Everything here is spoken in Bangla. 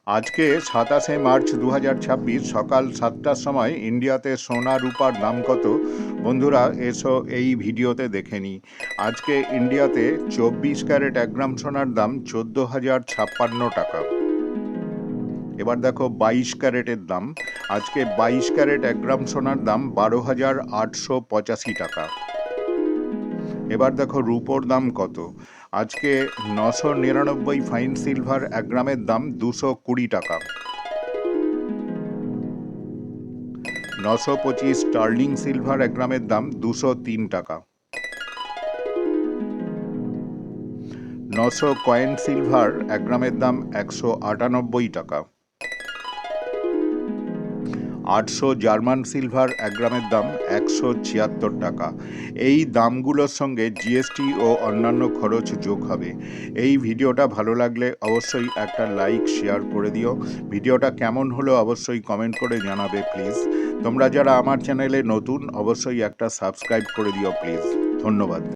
আজকে 27 মার্চ 2026 সকাল 7টার সময় ইন্ডিয়াতে সোনা রূপার দাম কত? বন্ধুরা এসো এই ভিডিওতে দেখে নিই। আজকে ইন্ডিয়াতে 24 ক্যারেট 1 গ্রাম সোনার দাম 14,056 টাকা। এবার দেখো 22 ক্যারেটের দাম। আজকে 22 ক্যারেট 1 গ্রাম সোনার দাম 12,885 টাকা। এবার দেখো রূপোর দাম কত। আজকে 999 ফাইন সিলভার 1 গ্রামের দাম 220 টাকা। 925 স্টার্লিং সিলভার 1 গ্রামের দাম 203 টাকা। 900 কয়েন সিলভার 1 গ্রামের দাম 198 টাকা। 800 জার্মান সিলভার 1 গ্রামের দাম 176 টাকা। এই দামগুলোর সঙ্গে জিএসটি ও অন্যান্য খরচ যোগ হবে। এই ভিডিওটা ভালো লাগলে অবশ্যই একটা লাইক শেয়ার করে দিও। ভিডিওটা কেমন হলো অবশ্যই কমেন্ট করে জানাবে প্লিজ। তোমরা যারা আমার চ্যানেলে নতুন অবশ্যই একটা সাবস্ক্রাইব করে দিও প্লিজ। ধন্যবাদ।